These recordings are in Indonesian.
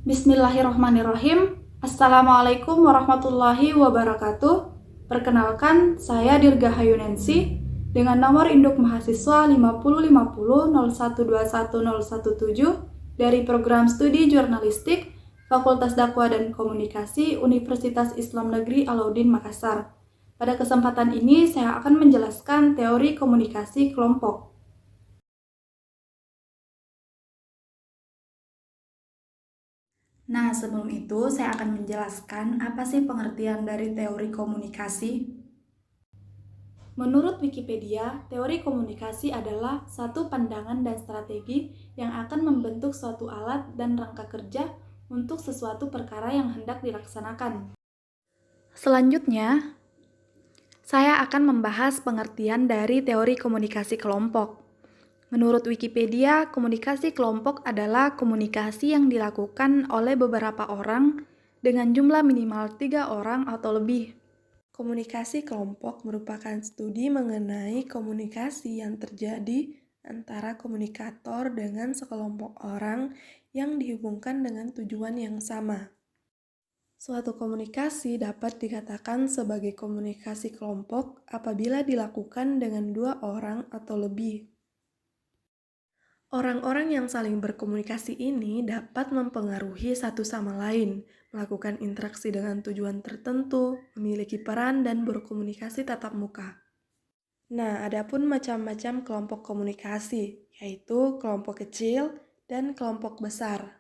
Bismillahirrahmanirrahim. Assalamualaikum warahmatullahi wabarakatuh. Perkenalkan, saya Dirga Hayunensi dengan nomor induk mahasiswa 505001210117 dari program studi jurnalistik Fakultas Dakwah dan Komunikasi Universitas Islam Negeri Alauddin Makassar. Pada kesempatan ini saya akan menjelaskan teori komunikasi kelompok. Nah, sebelum itu saya akan menjelaskan apa sih pengertian dari teori komunikasi. Menurut Wikipedia, teori komunikasi adalah satu pandangan dan strategi yang akan membentuk suatu alat dan rangka kerja untuk sesuatu perkara yang hendak dilaksanakan. Selanjutnya, saya akan membahas pengertian dari teori komunikasi kelompok. Menurut Wikipedia, komunikasi kelompok adalah komunikasi yang dilakukan oleh beberapa orang dengan jumlah minimal 3 orang atau lebih. Komunikasi kelompok merupakan studi mengenai komunikasi yang terjadi antara komunikator dengan sekelompok orang yang dihubungkan dengan tujuan yang sama. Suatu komunikasi dapat dikatakan sebagai komunikasi kelompok apabila dilakukan dengan 2 orang atau lebih. Orang-orang yang saling berkomunikasi ini dapat mempengaruhi satu sama lain, melakukan interaksi dengan tujuan tertentu, memiliki peran, dan berkomunikasi tatap muka. Nah, adapun macam-macam kelompok komunikasi, yaitu kelompok kecil dan kelompok besar.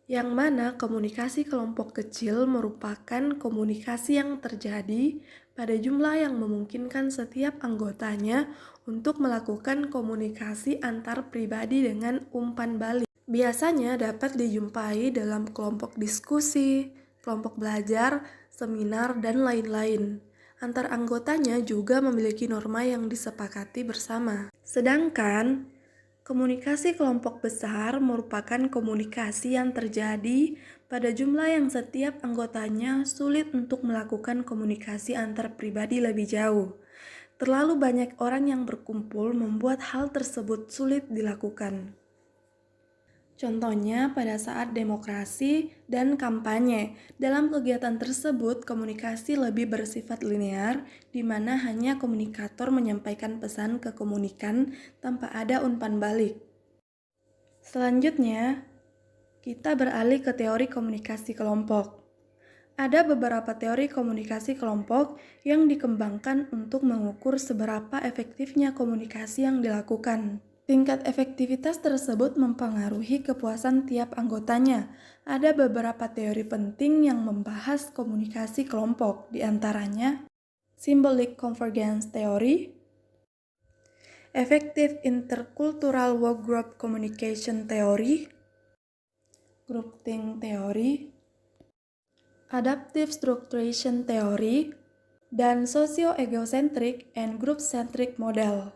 Yang mana komunikasi kelompok kecil merupakan komunikasi yang terjadi pada jumlah yang memungkinkan setiap anggotanya untuk melakukan komunikasi antar pribadi dengan umpan balik. Biasanya dapat dijumpai dalam kelompok diskusi, kelompok belajar, seminar, dan lain-lain. Antar anggotanya juga memiliki norma yang disepakati bersama. Sedangkan komunikasi kelompok besar merupakan komunikasi yang terjadi pada jumlah yang setiap anggotanya sulit untuk melakukan komunikasi antar pribadi lebih jauh. Terlalu banyak orang yang berkumpul membuat hal tersebut sulit dilakukan. Contohnya pada saat demokrasi dan kampanye. Dalam kegiatan tersebut, komunikasi lebih bersifat linear, di mana hanya komunikator menyampaikan pesan ke komunikan tanpa ada umpan balik. Selanjutnya, kita beralih ke teori komunikasi kelompok. Ada beberapa teori komunikasi kelompok yang dikembangkan untuk mengukur seberapa efektifnya komunikasi yang dilakukan. Tingkat efektivitas tersebut mempengaruhi kepuasan tiap anggotanya. Ada beberapa teori penting yang membahas komunikasi kelompok, di antaranya Symbolic Convergence Theory, Effective Intercultural Workgroup Communication Theory, Groupthink Theory, Adaptive Structuration Theory, dan Socio-Egocentric and Group-Centric Model.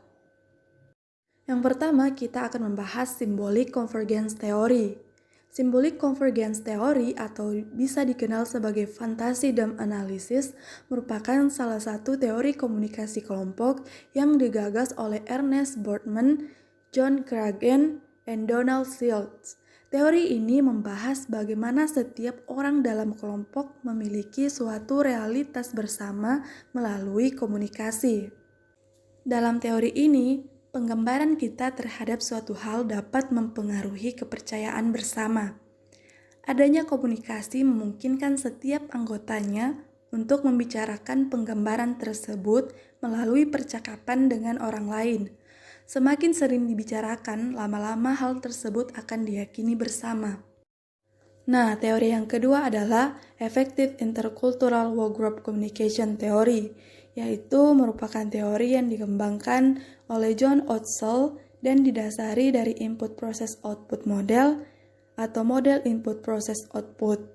Yang pertama, kita akan membahas Symbolic Convergence Theory. Symbolic Convergence Theory atau bisa dikenal sebagai Fantasy Dam Analysis merupakan salah satu teori komunikasi kelompok yang digagas oleh Ernest Boardman, John Cragin, dan Donald Shields. Teori ini membahas bagaimana setiap orang dalam kelompok memiliki suatu realitas bersama melalui komunikasi. Dalam teori ini, penggambaran kita terhadap suatu hal dapat mempengaruhi kepercayaan bersama. Adanya komunikasi memungkinkan setiap anggotanya untuk membicarakan penggambaran tersebut melalui percakapan dengan orang lain. Semakin sering dibicarakan, lama-lama hal tersebut akan diyakini bersama. Nah, teori yang kedua adalah Effective Intercultural Workgroup Communication Theory, yaitu merupakan teori yang dikembangkan oleh John Odsall dan didasari dari Input Process Output Model atau model Input Process Output.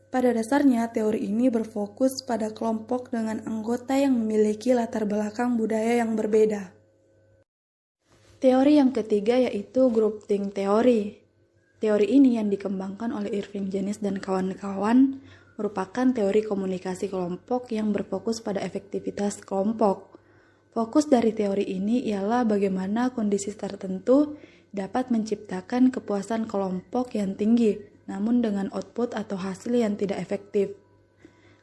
Pada dasarnya, teori ini berfokus pada kelompok dengan anggota yang memiliki latar belakang budaya yang berbeda. Teori yang ketiga yaitu Groupthink Theory. Teori ini yang dikembangkan oleh Irving Janis dan kawan-kawan merupakan teori komunikasi kelompok yang berfokus pada efektivitas kelompok. Fokus dari teori ini ialah bagaimana kondisi tertentu dapat menciptakan kepuasan kelompok yang tinggi namun dengan output atau hasil yang tidak efektif.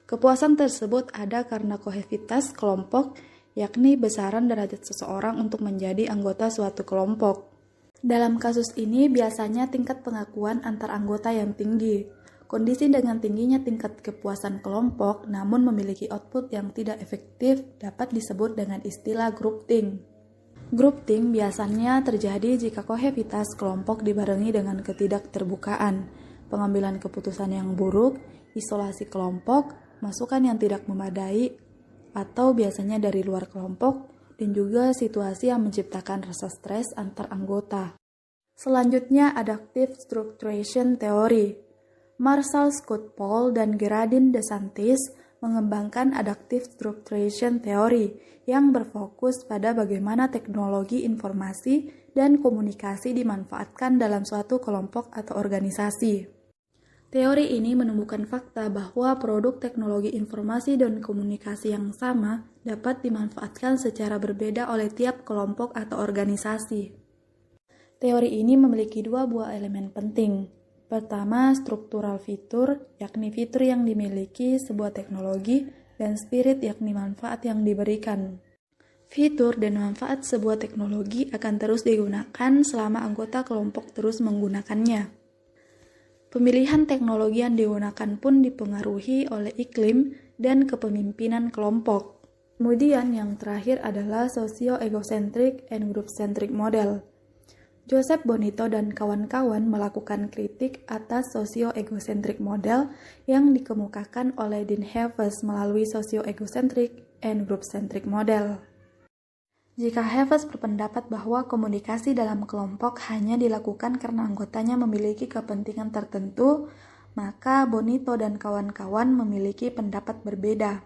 Kepuasan tersebut ada karena kohesivitas kelompok, yakni besaran derajat seseorang untuk menjadi anggota suatu kelompok. Dalam kasus ini biasanya tingkat pengakuan antar anggota yang tinggi. Kondisi dengan tingginya tingkat kepuasan kelompok namun memiliki output yang tidak efektif dapat disebut dengan istilah groupthink. Groupthink biasanya terjadi jika kohesivitas kelompok dibarengi dengan ketidakterbukaan, pengambilan keputusan yang buruk, isolasi kelompok, masukan yang tidak memadai, atau biasanya dari luar kelompok, dan juga situasi yang menciptakan rasa stres antar anggota. Selanjutnya, Adaptive Structuration Theory. Marshall Scott Paul dan Geraldine DeSantis mengembangkan Adaptive Structuration Theory yang berfokus pada bagaimana teknologi informasi dan komunikasi dimanfaatkan dalam suatu kelompok atau organisasi. Teori ini menemukan fakta bahwa produk teknologi informasi dan komunikasi yang sama dapat dimanfaatkan secara berbeda oleh tiap kelompok atau organisasi. Teori ini memiliki dua buah elemen penting. Pertama, struktural fitur, yakni fitur yang dimiliki sebuah teknologi, dan spirit, yakni manfaat yang diberikan. Fitur dan manfaat sebuah teknologi akan terus digunakan selama anggota kelompok terus menggunakannya. Pemilihan teknologi yang digunakan pun dipengaruhi oleh iklim dan kepemimpinan kelompok. Kemudian yang terakhir adalah socio-egocentric and group-centric model. Joseph Bonito dan kawan-kawan melakukan kritik atas socio-egocentric model yang dikemukakan oleh Dean Havas melalui socio-egocentric and group-centric model. Jika Havas berpendapat bahwa komunikasi dalam kelompok hanya dilakukan karena anggotanya memiliki kepentingan tertentu, maka Bonito dan kawan-kawan memiliki pendapat berbeda.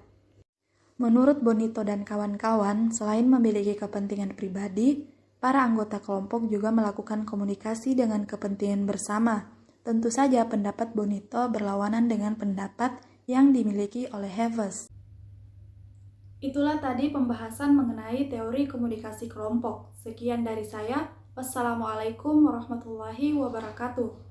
Menurut Bonito dan kawan-kawan, selain memiliki kepentingan pribadi, para anggota kelompok juga melakukan komunikasi dengan kepentingan bersama. Tentu saja pendapat Bonito berlawanan dengan pendapat yang dimiliki oleh Havas. Itulah tadi pembahasan mengenai teori komunikasi kelompok. Sekian dari saya. Wassalamualaikum warahmatullahi wabarakatuh.